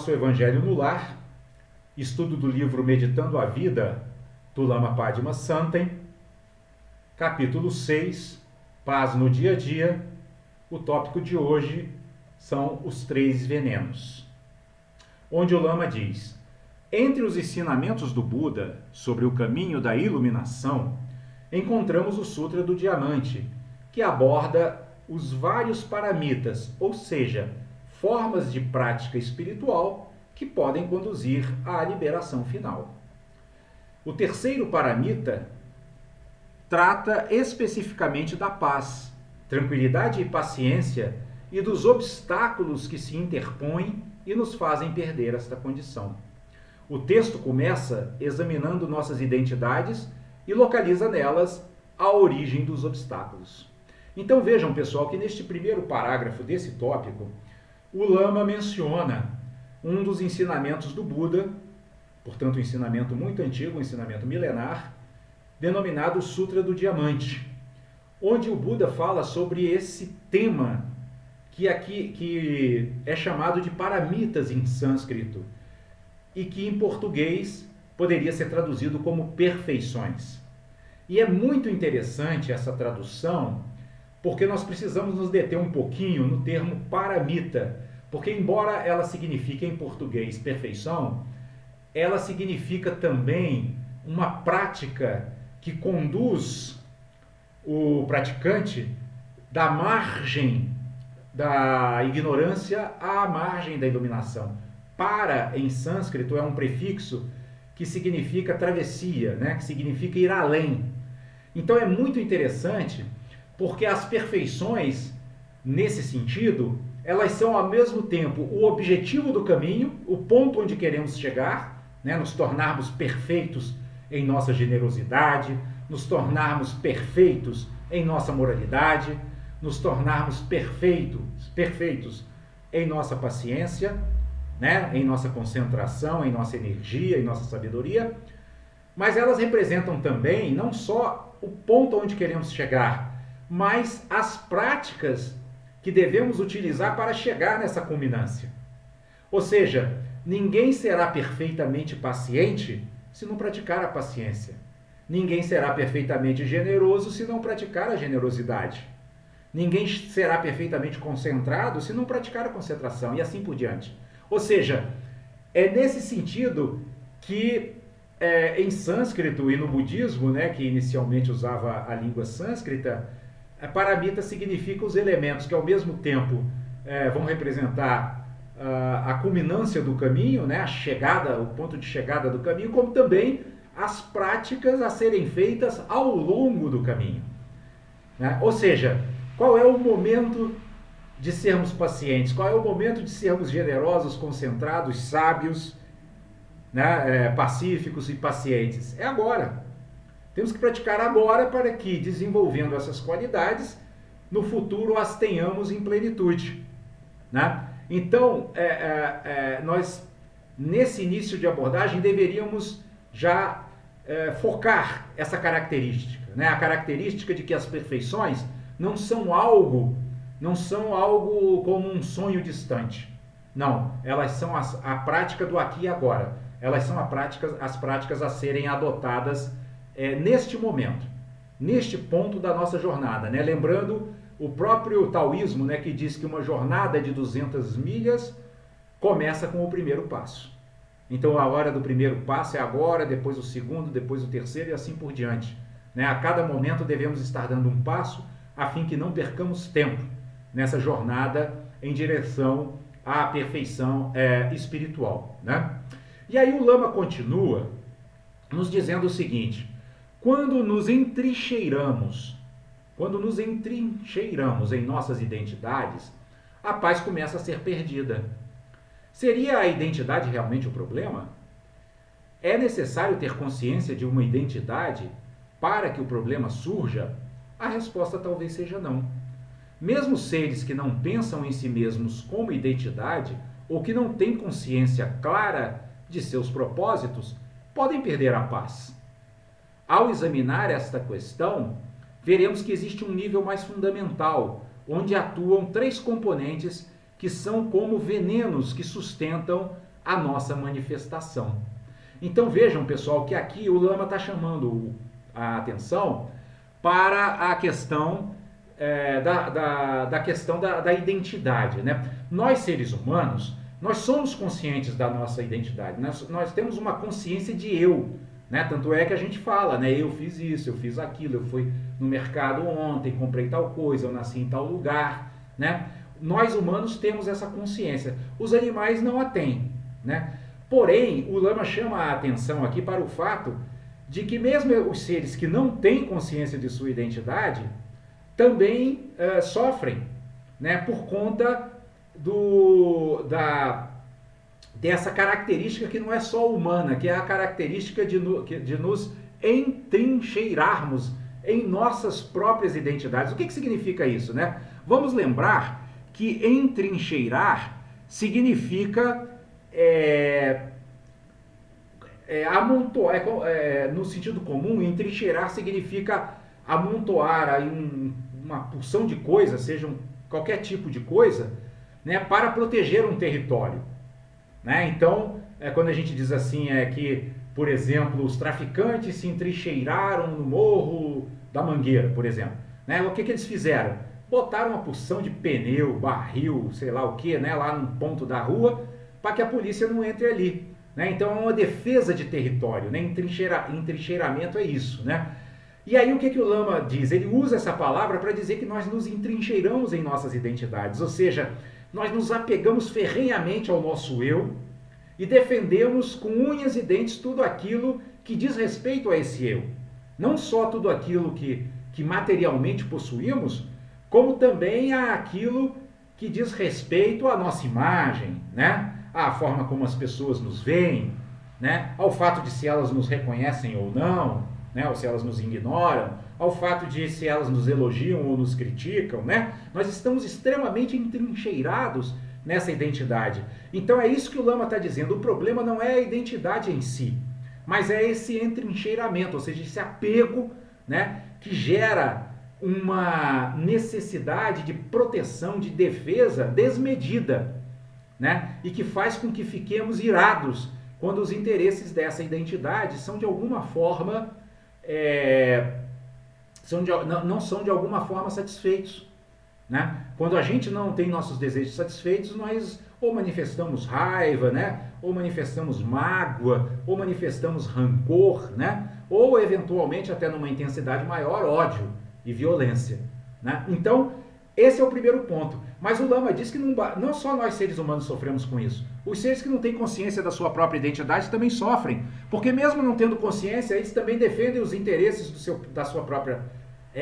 nosso Evangelho no Lar, estudo do livro Meditando a Vida, do Lama Padma Santen, capítulo 6, Paz no Dia a Dia. O tópico de hoje são os 3 venenos, onde o Lama diz: entre os ensinamentos do Buda sobre o caminho da iluminação, encontramos o Sutra do Diamante, que aborda os vários paramitas, ou seja, formas de prática espiritual que podem conduzir à liberação final. O terceiro paramita trata especificamente da paz, tranquilidade e paciência e dos obstáculos que se interpõem e nos fazem perder esta condição. O texto começa examinando nossas identidades e localiza nelas a origem dos obstáculos. Então vejam, pessoal, que neste primeiro parágrafo desse tópico, o Lama menciona um dos ensinamentos do Buda, portanto um ensinamento muito antigo, um ensinamento milenar, denominado Sutra do Diamante, onde o Buda fala sobre esse tema que é chamado de paramitas em sânscrito e que em português poderia ser traduzido como perfeições. E é muito interessante essa tradução, porque nós precisamos nos deter um pouquinho no termo paramita, porque embora ela signifique em português perfeição, ela significa também uma prática que conduz o praticante da margem da ignorância à margem da iluminação. Para, em sânscrito, é um prefixo que significa travessia, né? Que significa ir além. Então é muito interessante, porque as perfeições, nesse sentido, elas são ao mesmo tempo o objetivo do caminho, o ponto onde queremos chegar, né? Nos tornarmos perfeitos em nossa generosidade, nos tornarmos perfeitos em nossa moralidade, nos tornarmos perfeitos em nossa paciência, né? Em nossa concentração, em nossa energia, em nossa sabedoria, mas elas representam também não só o ponto onde queremos chegar, mas as práticas que devemos utilizar para chegar nessa culminância. Ou seja, ninguém será perfeitamente paciente se não praticar a paciência. Ninguém será perfeitamente generoso se não praticar a generosidade. Ninguém será perfeitamente concentrado se não praticar a concentração, e assim por diante. Ou seja, é nesse sentido que em sânscrito e no budismo, né, que inicialmente usava a língua sânscrita, paramita significa os elementos que ao mesmo tempo vão representar a culminância do caminho, né, a chegada, o ponto de chegada do caminho, como também as práticas a serem feitas ao longo do caminho, né? Ou seja, qual é o momento de sermos pacientes? Qual é o momento de sermos generosos, concentrados, sábios, né, pacíficos e pacientes? É agora. Temos que praticar agora para que, desenvolvendo essas qualidades, no futuro as tenhamos em plenitude, né? Então, nós, nesse início de abordagem, deveríamos já focar essa característica, né? A característica de que as perfeições não são algo como um sonho distante. Não, elas são a prática do aqui e agora. Elas são as práticas a serem adotadas neste momento, neste ponto da nossa jornada, né? Lembrando o próprio taoísmo, né, que diz que uma jornada de 200 milhas começa com o primeiro passo. Então a hora do primeiro passo é agora, depois o segundo, depois o terceiro e assim por diante, né? A cada momento devemos estar dando um passo a fim que não percamos tempo nessa jornada em direção à perfeição espiritual, né? E aí o Lama continua nos dizendo o seguinte: quando nos entrincheiramos em nossas identidades, a paz começa a ser perdida. Seria a identidade realmente o problema? É necessário ter consciência de uma identidade para que o problema surja? A resposta talvez seja não. Mesmo seres que não pensam em si mesmos como identidade ou que não têm consciência clara de seus propósitos, podem perder a paz. Ao examinar esta questão, veremos que existe um nível mais fundamental, onde atuam 3 componentes que são como venenos que sustentam a nossa manifestação. Então vejam, pessoal, que aqui o Lama está chamando a atenção para a questão da identidade, né? Nós, seres humanos, nós somos conscientes da nossa identidade, nós temos uma consciência de eu, né? Tanto é que a gente fala, né? Eu fiz isso, eu fiz aquilo, eu fui no mercado ontem, comprei tal coisa, eu nasci em tal lugar, né? Nós humanos temos essa consciência, os animais não a têm, né? Porém, o Lama chama a atenção aqui para o fato de que mesmo os seres que não têm consciência de sua identidade também sofrem, né, por conta dessa característica que não é só humana, que é a característica de nos entrincheirarmos em nossas próprias identidades. O que significa isso, né? Vamos lembrar que entrincheirar significa amontoar, no sentido comum, entrincheirar significa amontoar aí uma porção de coisas, seja qualquer tipo de coisa, né, para proteger um território, né? Então, quando a gente diz assim, que, por exemplo, os traficantes se entrincheiraram no Morro da Mangueira, por exemplo, né? O que eles fizeram? Botaram uma porção de pneu, barril, sei lá o que, né, lá no ponto da rua, para que a polícia não entre ali, né? Então é uma defesa de território, né? Entrincheiramento é isso, né? E aí o que o Lama diz? Ele usa essa palavra para dizer que nós nos entrincheiramos em nossas identidades, ou seja, nós nos apegamos ferrenhamente ao nosso eu e defendemos com unhas e dentes tudo aquilo que diz respeito a esse eu. Não só tudo aquilo que materialmente possuímos, como também aquilo que diz respeito à nossa imagem, né? À forma como as pessoas nos veem, né? Ao fato de se elas nos reconhecem ou não, né? Ou se elas nos ignoram, ao fato de se elas nos elogiam ou nos criticam, né? Nós estamos extremamente entrincheirados nessa identidade. Então é isso que o Lama está dizendo. O problema não é a identidade em si, mas é esse entrincheiramento, ou seja, esse apego, né, que gera uma necessidade de proteção, de defesa desmedida, né, e que faz com que fiquemos irados quando os interesses dessa identidade são de alguma forma não são de alguma forma satisfeitos, né? Quando a gente não tem nossos desejos satisfeitos, nós ou manifestamos raiva, né? Ou manifestamos mágoa, ou manifestamos rancor, né? Ou eventualmente até numa intensidade maior, ódio e violência, né? Então, esse é o primeiro ponto. Mas o Lama diz que não só nós seres humanos sofremos com isso. Os seres que não têm consciência da sua própria identidade também sofrem. Porque mesmo não tendo consciência, eles também defendem os interesses da sua própria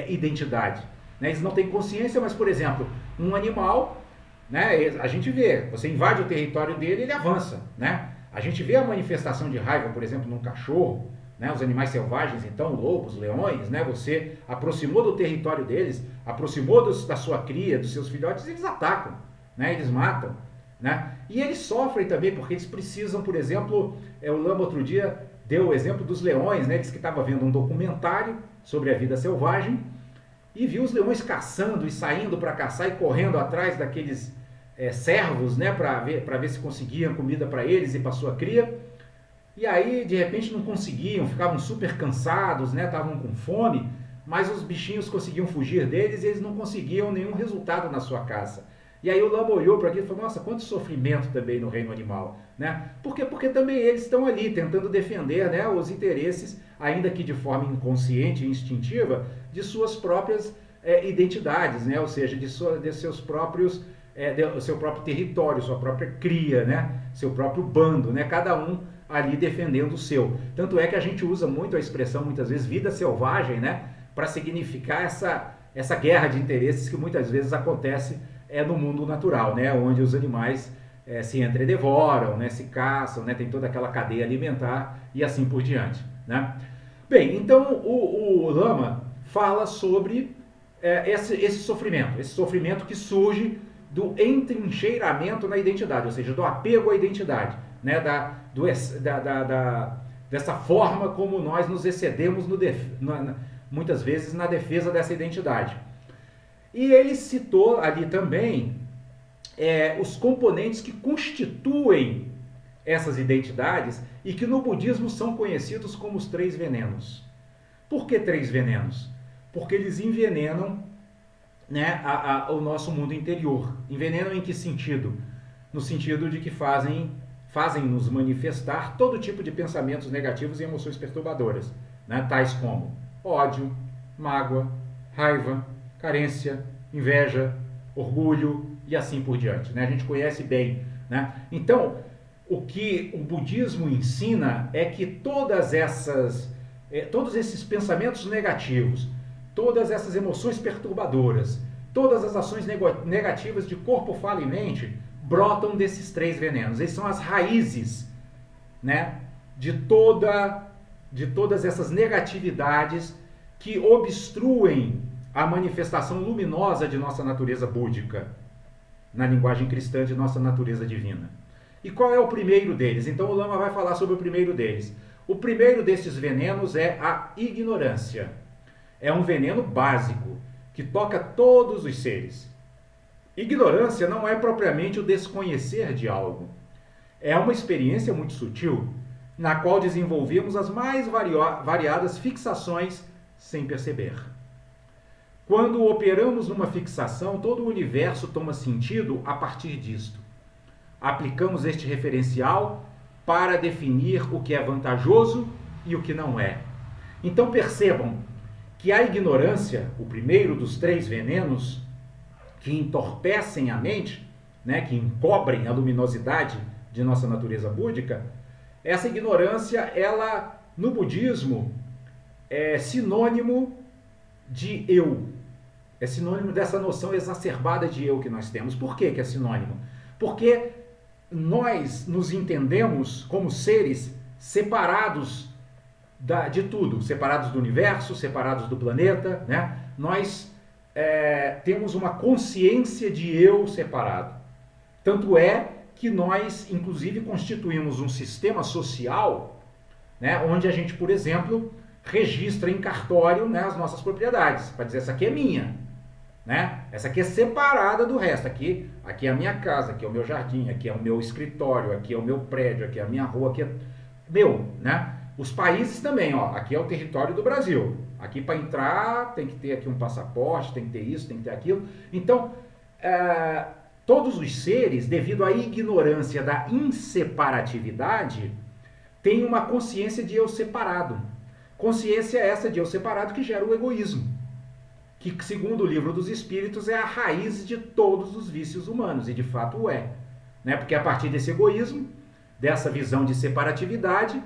identidade. Né? Eles não têm consciência, mas, por exemplo, um animal, né, a gente vê, você invade o território dele, ele avança. Né? A gente vê a manifestação de raiva, por exemplo, num cachorro, né, os animais selvagens, então, lobos, leões, né, você aproximou do território deles, aproximou da sua cria, dos seus filhotes, eles atacam, né, eles matam. Né? E eles sofrem também, porque eles precisam, por exemplo, o Lama outro dia deu o exemplo dos leões, né, disse que estava vendo um documentário sobre a vida selvagem e viu os leões caçando e saindo para caçar e correndo atrás daqueles cervos, né, para ver se conseguiam comida para eles e para sua cria. E aí, de repente, não conseguiam, ficavam super cansados, né? Estavam com fome, mas os bichinhos conseguiam fugir deles e eles não conseguiam nenhum resultado na sua caça. E aí o Lama olhou para aquilo e falou, nossa, quanto sofrimento também no reino animal, né? Por quê? Porque também eles estão ali tentando defender, né, os interesses, ainda que de forma inconsciente e instintiva, de suas próprias identidades, né? Ou seja, de seus próprios, seu próprio território, sua própria cria, né? Seu próprio bando, né? Cada um ali defendendo o seu. Tanto é que a gente usa muito a expressão, muitas vezes, vida selvagem, né, para significar essa guerra de interesses que muitas vezes acontece no mundo natural, né, onde os animais se entredevoram, né, se caçam, né, tem toda aquela cadeia alimentar e assim por diante. Né? Bem, então o Lama fala sobre esse sofrimento que surge do entrincheiramento na identidade, ou seja, do apego à identidade, né, dessa forma como nós nos excedemos muitas vezes na defesa dessa identidade. E ele citou ali também os componentes que constituem essas identidades e que no budismo são conhecidos como os 3 venenos. Por que 3 venenos? Porque eles envenenam, né, o nosso mundo interior. Envenenam em que sentido? No sentido de que fazem-nos manifestar todo tipo de pensamentos negativos e emoções perturbadoras, né, tais como ódio, mágoa, raiva, carência, inveja, orgulho e assim por diante, né? A gente conhece bem, né? Então, o que o budismo ensina é que todos esses pensamentos negativos, todas essas emoções perturbadoras, todas as ações negativas de corpo, fala e mente, brotam desses 3 venenos. Eles são as raízes, né, de todas essas negatividades que obstruem a manifestação luminosa de nossa natureza búdica, na linguagem cristã de nossa natureza divina. E qual é o primeiro deles? Então o Lama vai falar sobre o primeiro deles. O primeiro desses venenos é a ignorância. É um veneno básico que toca todos os seres. Ignorância não é propriamente o desconhecer de algo. É uma experiência muito sutil, na qual desenvolvemos as mais variadas fixações sem perceber. Quando operamos numa fixação, todo o universo toma sentido a partir disto. Aplicamos este referencial para definir o que é vantajoso e o que não é. Então percebam que a ignorância, o primeiro dos 3 venenos, que entorpecem a mente, né, que encobrem a luminosidade de nossa natureza búdica, essa ignorância, ela, no budismo, é sinônimo de eu. É sinônimo dessa noção exacerbada de eu que nós temos. Por que é sinônimo? Porque nós nos entendemos como seres separados de tudo, separados do universo, separados do planeta, né? Nós temos uma consciência de eu separado. Tanto é que nós, inclusive, constituímos um sistema social, né, onde a gente, por exemplo, registra em cartório, né, as nossas propriedades, para dizer, essa aqui é minha, né? Essa aqui é separada do resto, aqui é a minha casa, aqui é o meu jardim, aqui é o meu escritório, aqui é o meu prédio, aqui é a minha rua, aqui é meu, né? Os países também, ó, aqui é o território do Brasil, aqui para entrar tem que ter aqui um passaporte, tem que ter isso, tem que ter aquilo. Então, todos os seres, devido à ignorância da inseparatividade, têm uma consciência de eu separado. Consciência essa de eu separado que gera o egoísmo, que, segundo o Livro dos Espíritos, é a raiz de todos os vícios humanos, e de fato o é. Né? Porque a partir desse egoísmo, dessa visão de separatividade,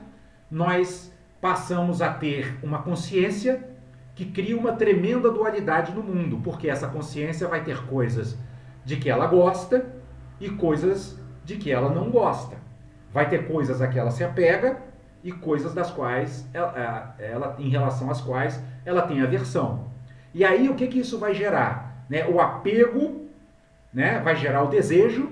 nós passamos a ter uma consciência que cria uma tremenda dualidade no mundo, porque essa consciência vai ter coisas de que ela gosta e coisas de que ela não gosta. Vai ter coisas a que ela se apega e coisas das quais ela em relação às quais ela tem aversão. E aí o que isso vai gerar? Né? O apego, né, vai gerar o desejo,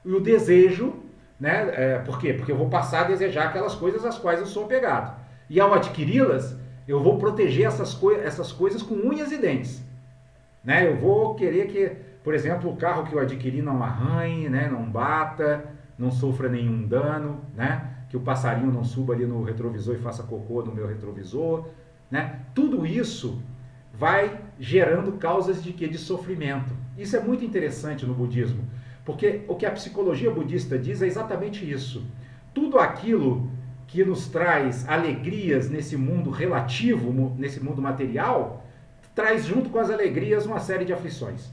e o desejo, né, por quê? Porque eu vou passar a desejar aquelas coisas às quais eu sou apegado. E ao adquiri-las, eu vou proteger essas coisas com unhas e dentes. Né? Eu vou querer que, por exemplo, o carro que eu adquiri não arranhe, né, não bata, não sofra nenhum dano, né? Que o passarinho não suba ali no retrovisor e faça cocô no meu retrovisor. Né? Tudo isso vai gerando causas de quê? De sofrimento. Isso é muito interessante no budismo, porque o que a psicologia budista diz é exatamente isso. Tudo aquilo que nos traz alegrias nesse mundo relativo, nesse mundo material, traz junto com as alegrias uma série de aflições.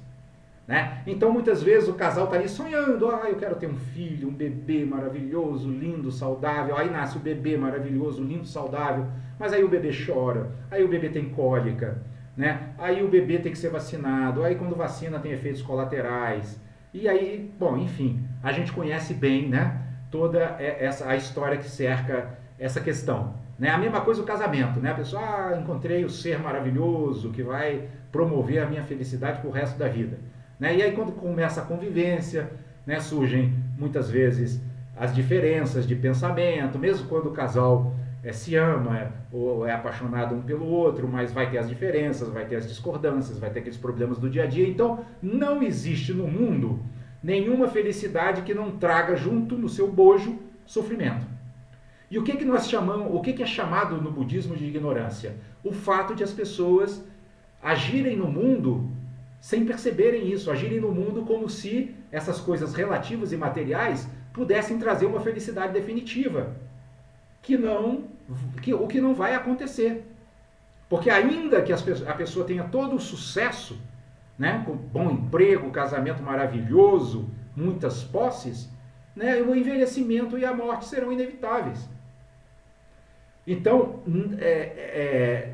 Né? Então muitas vezes o casal está ali sonhando, eu quero ter um filho, um bebê maravilhoso, lindo, saudável, aí nasce o bebê maravilhoso, lindo, saudável, mas aí o bebê chora, aí o bebê tem cólica, né? Aí o bebê tem que ser vacinado, aí quando vacina tem efeitos colaterais, e aí, bom, enfim, a gente conhece bem, né, toda a história que cerca essa questão. Né? A mesma coisa o casamento, né? A pessoa, encontrei o ser maravilhoso que vai promover a minha felicidade pro resto da vida. Né? E aí quando começa a convivência, né, surgem muitas vezes as diferenças de pensamento, mesmo quando o casal se ama ou é apaixonado um pelo outro, mas vai ter as diferenças, vai ter as discordâncias, vai ter aqueles problemas do dia a dia. Então não existe no mundo nenhuma felicidade que não traga junto no seu bojo sofrimento. E o que nós chamamos, o que é chamado no budismo de ignorância? O fato de as pessoas agirem no mundo sem perceberem isso, agirem no mundo como se essas coisas relativas e materiais pudessem trazer uma felicidade definitiva, o que não vai acontecer. Porque ainda que a pessoa tenha todo o sucesso, né, com bom emprego, casamento maravilhoso, muitas posses, né, o envelhecimento e a morte serão inevitáveis. Então,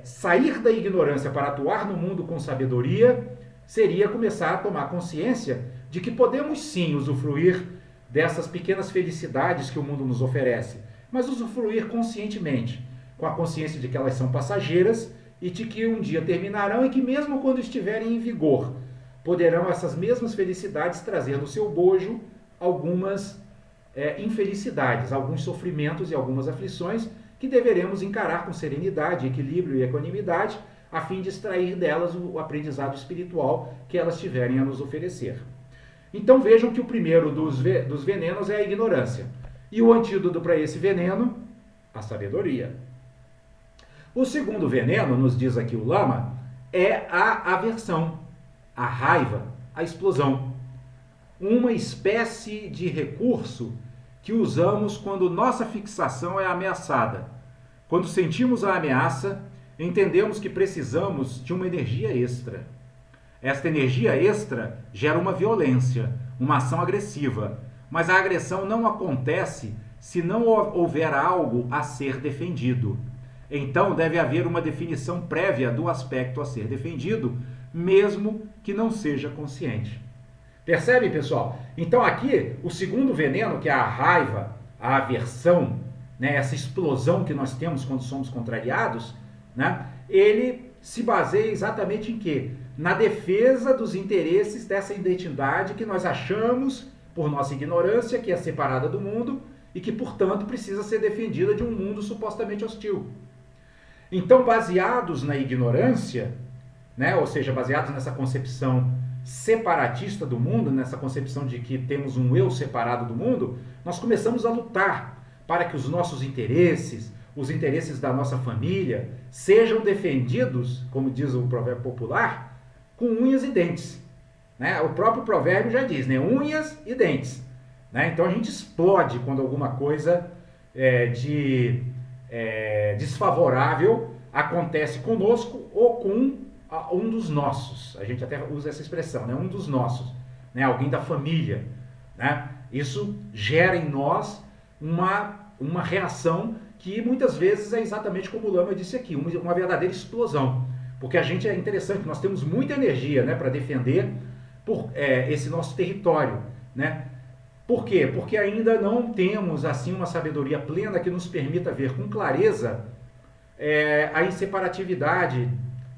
sair da ignorância para atuar no mundo com sabedoria seria começar a tomar consciência de que podemos sim usufruir dessas pequenas felicidades que o mundo nos oferece, mas usufruir conscientemente, com a consciência de que elas são passageiras e de que um dia terminarão e que mesmo quando estiverem em vigor, poderão essas mesmas felicidades trazer no seu bojo algumas infelicidades, alguns sofrimentos e algumas aflições que deveremos encarar com serenidade, equilíbrio e equanimidade, a fim de extrair delas o aprendizado espiritual que elas tiverem a nos oferecer. Então vejam que o primeiro dos venenos é a ignorância. E o antídoto para esse veneno, a sabedoria. O segundo veneno, nos diz aqui o Lama, é a aversão, a raiva, a explosão. Uma espécie de recurso que usamos quando nossa fixação é ameaçada. Quando sentimos a ameaça, entendemos que precisamos de uma energia extra. Esta energia extra gera uma violência, uma ação agressiva, mas a agressão não acontece se não houver algo a ser defendido. Então deve haver uma definição prévia do aspecto a ser defendido, mesmo que não seja consciente. Percebe, pessoal? Então aqui, o segundo veneno, que é a raiva, a aversão, né, essa explosão que nós temos quando somos contrariados, né, ele se baseia exatamente em quê? Na defesa dos interesses dessa identidade que nós achamos, por nossa ignorância, que é separada do mundo e que, portanto, precisa ser defendida de um mundo supostamente hostil. Então, baseados na ignorância, né, ou seja, baseados nessa concepção separatista do mundo, nessa concepção de que temos um eu separado do mundo, nós começamos a lutar para que os nossos interesses, os interesses da nossa família, sejam defendidos, como diz o provérbio popular, com unhas e dentes. Né? O próprio provérbio já diz, né? Unhas e dentes. Né? Então a gente explode quando alguma coisa desfavorável acontece conosco ou com um dos nossos. A gente até usa essa expressão, né? Um dos nossos, né? Alguém da família. Né? Isso gera em nós uma reação que muitas vezes é exatamente como o Lama disse aqui, uma verdadeira explosão. Porque a gente é interessante, nós temos muita energia, né, para defender esse nosso território. Né? Por quê? Porque ainda não temos assim uma sabedoria plena que nos permita ver com clareza a inseparatividade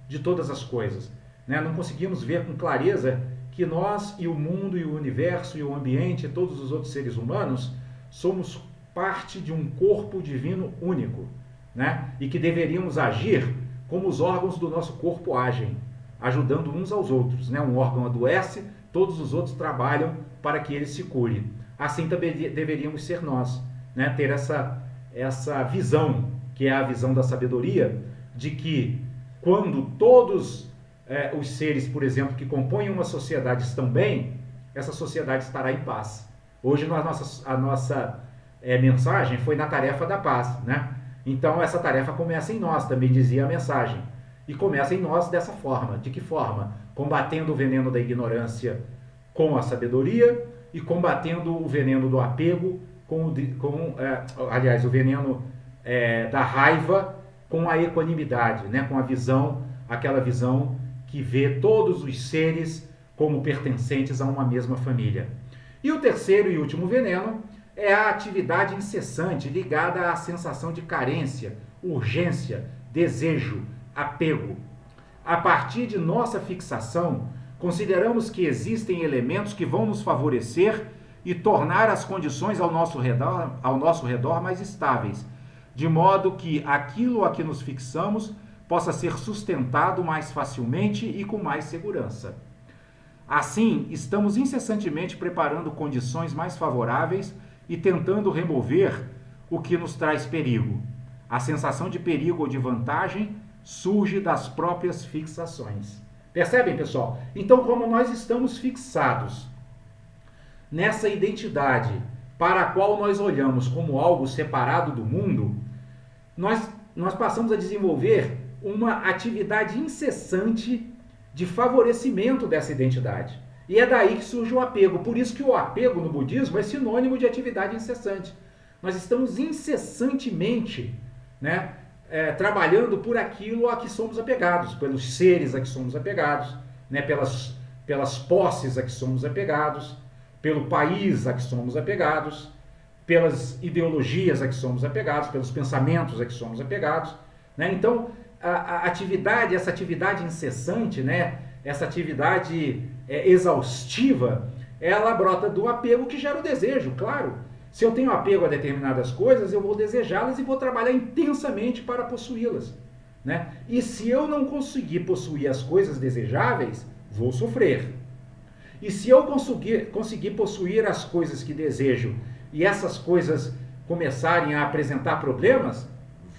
de todas as coisas. Né? Não conseguimos ver com clareza que nós e o mundo e o universo e o ambiente e todos os outros seres humanos somos parte de um corpo divino único, né? E que deveríamos agir como os órgãos do nosso corpo agem, ajudando uns aos outros. Né? Um órgão adoece, todos os outros trabalham para que ele se cure. Assim também deveríamos ser nós, né? Ter essa visão, que é a visão da sabedoria, de que quando todos os seres, por exemplo, que compõem uma sociedade estão bem, essa sociedade estará em paz. Hoje a nossa mensagem foi na tarefa da paz, né? Então essa tarefa começa em nós, também dizia a mensagem. E começa em nós dessa forma. De que forma? Combatendo o veneno da ignorância com a sabedoria e combatendo o veneno do apego, o veneno da raiva com a equanimidade, né? Com a visão, aquela visão que vê todos os seres como pertencentes a uma mesma família. E o terceiro e último veneno é a atividade incessante ligada à sensação de carência, urgência, desejo, apego. A partir de nossa fixação, consideramos que existem elementos que vão nos favorecer e tornar as condições ao nosso redor mais estáveis, de modo que aquilo a que nos fixamos possa ser sustentado mais facilmente e com mais segurança. Assim, estamos incessantemente preparando condições mais favoráveis e tentando remover o que nos traz perigo. A sensação de perigo ou de vantagem surge das próprias fixações. Percebem, pessoal? Então, como nós estamos fixados nessa identidade para a qual nós olhamos como algo separado do mundo, nós passamos a desenvolver uma atividade incessante de favorecimento dessa identidade. E é daí que surge o apego. Por isso que o apego no budismo é sinônimo de atividade incessante. Nós estamos incessantemente, né, trabalhando por aquilo a que somos apegados, pelos seres a que somos apegados, né, pelas posses a que somos apegados, pelo país a que somos apegados, pelas ideologias a que somos apegados, pelos pensamentos a que somos apegados, né? Então, essa atividade incessante, né, essa atividade exaustiva, ela brota do apego que gera o desejo, claro. Se eu tenho apego a determinadas coisas, eu vou desejá-las e vou trabalhar intensamente para possuí-las, né? E se eu não conseguir possuir as coisas desejáveis, vou sofrer. E se eu conseguir possuir as coisas que desejo e essas coisas começarem a apresentar problemas,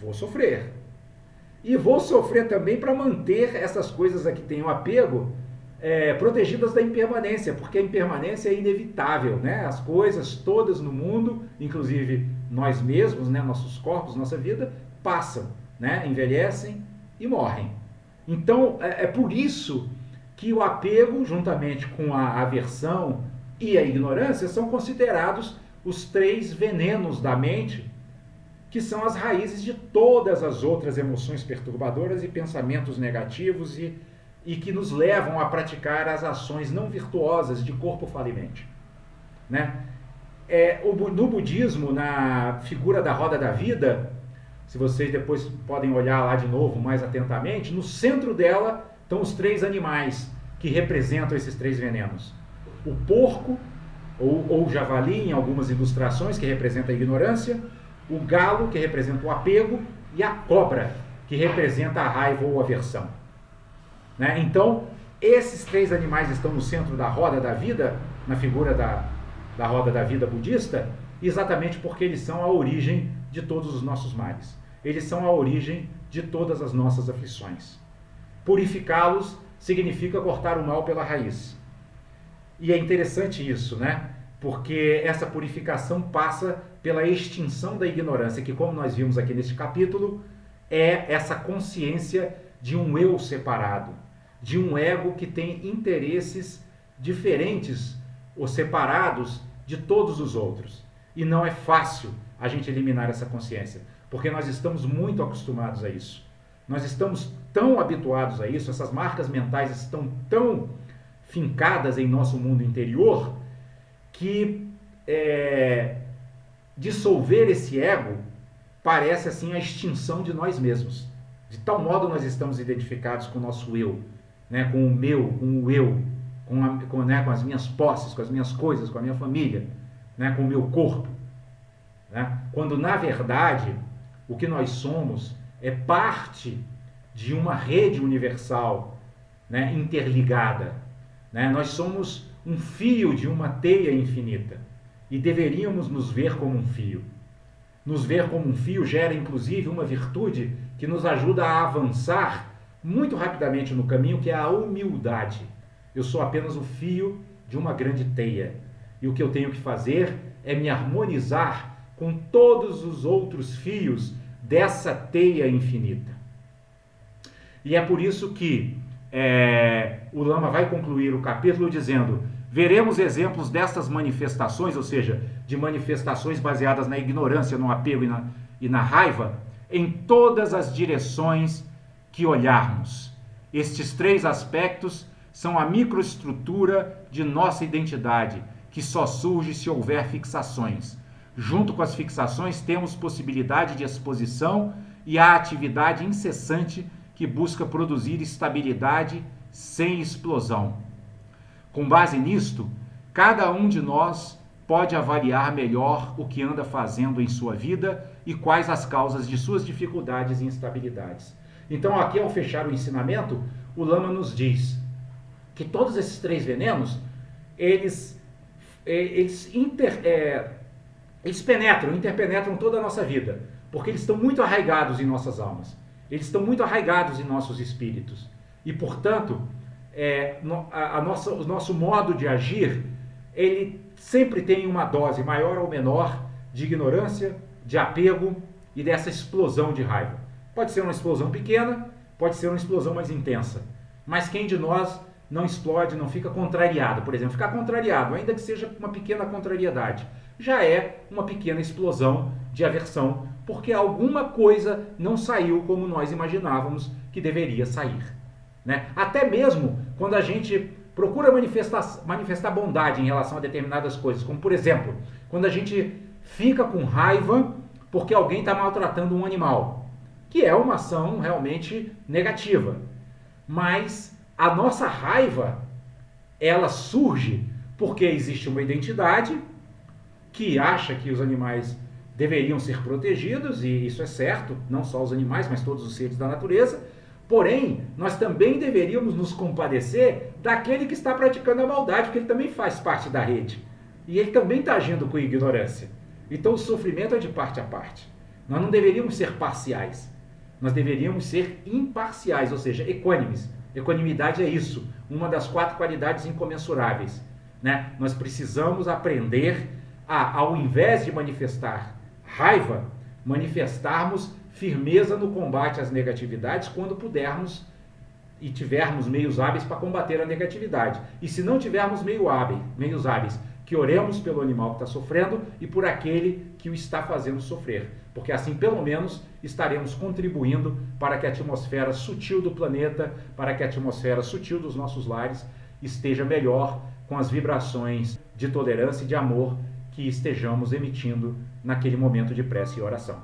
vou sofrer. E vou sofrer também para manter essas coisas a que tenho apego protegidas da impermanência, porque a impermanência é inevitável, né? As coisas todas no mundo, inclusive nós mesmos, né? Nossos corpos, nossa vida, passam, né? Envelhecem e morrem. Então, é por isso que o apego, juntamente com a aversão e a ignorância, são considerados os 3 venenos da mente, que são as raízes de todas as outras emoções perturbadoras e pensamentos negativos e que nos levam a praticar as ações não virtuosas de corpo, fala e mente, né? No budismo, na figura da roda da vida, se vocês depois podem olhar lá de novo mais atentamente, no centro dela estão os 3 animais que representam esses 3 venenos. O porco, ou javali, em algumas ilustrações, que representa a ignorância, o galo, que representa o apego, e a cobra, que representa a raiva ou aversão. Né? Então, esses 3 animais estão no centro da roda da vida, na figura da roda da vida budista, exatamente porque eles são a origem de todos os nossos males. Eles são a origem de todas as nossas aflições. Purificá-los significa cortar o mal pela raiz. E é interessante isso, né? Porque essa purificação passa pela extinção da ignorância, que, como nós vimos aqui neste capítulo, é essa consciência de um eu separado, de um ego que tem interesses diferentes ou separados de todos os outros. E não é fácil a gente eliminar essa consciência, porque nós estamos muito acostumados a isso. Nós estamos tão habituados a isso, essas marcas mentais estão tão fincadas em nosso mundo interior, que dissolver esse ego parece assim a extinção de nós mesmos. De tal modo nós estamos identificados com o nosso eu, né? Com o meu, com o eu, com as minhas posses, com as minhas coisas, com a minha família, né? Com o meu corpo. Né? Quando na verdade o que nós somos é parte de uma rede universal, né? Interligada. Né? Nós somos um fio de uma teia infinita e deveríamos nos ver como um fio. Nos ver como um fio gera inclusive uma virtude que nos ajuda a avançar muito rapidamente no caminho, que é a humildade. Eu sou apenas o fio de uma grande teia e o que eu tenho que fazer é me harmonizar com todos os outros fios dessa teia infinita. E é por isso que o Lama vai concluir o capítulo dizendo: veremos exemplos destas manifestações, ou seja, de manifestações baseadas na ignorância, no apego e na raiva, em todas as direções que olharmos. Estes 3 aspectos são a microestrutura de nossa identidade, que só surge se houver fixações. Junto com as fixações, temos possibilidade de exposição e a atividade incessante que busca produzir estabilidade sem explosão. Com base nisto, cada um de nós pode avaliar melhor o que anda fazendo em sua vida e quais as causas de suas dificuldades e instabilidades. Então, aqui, ao fechar o ensinamento, o Lama nos diz que todos esses 3 venenos, eles eles interpenetram toda a nossa vida, porque eles estão muito arraigados em nossas almas, eles estão muito arraigados em nossos espíritos, e portanto, o nosso modo de agir, ele sempre tem uma dose maior ou menor de ignorância, de apego e dessa explosão de raiva. Pode ser uma explosão pequena, pode ser uma explosão mais intensa, mas quem de nós não explode, não fica contrariado? Por exemplo, ficar contrariado, ainda que seja uma pequena contrariedade, já é uma pequena explosão de aversão, porque alguma coisa não saiu como nós imaginávamos que deveria sair, né? Até mesmo quando a gente procura manifestar bondade em relação a determinadas coisas, como por exemplo, quando a gente fica com raiva porque alguém está maltratando um animal, que é uma ação realmente negativa, mas a nossa raiva, ela surge porque existe uma identidade que acha que os animais deveriam ser protegidos, e isso é certo, não só os animais, mas todos os seres da natureza. Porém, nós também deveríamos nos compadecer daquele que está praticando a maldade, porque ele também faz parte da rede. E ele também está agindo com ignorância. Então o sofrimento é de parte a parte. Nós não deveríamos ser parciais. Nós deveríamos ser imparciais, ou seja, equânimes. Equanimidade é isso, uma das 4 qualidades incomensuráveis, né? Nós precisamos aprender a, ao invés de manifestar raiva, manifestarmos firmeza no combate às negatividades quando pudermos e tivermos meios hábeis para combater a negatividade. E se não tivermos meios hábeis, que oremos pelo animal que está sofrendo e por aquele que o está fazendo sofrer. Porque assim, pelo menos, estaremos contribuindo para que a atmosfera sutil do planeta, para que a atmosfera sutil dos nossos lares esteja melhor com as vibrações de tolerância e de amor que estejamos emitindo naquele momento de prece e oração.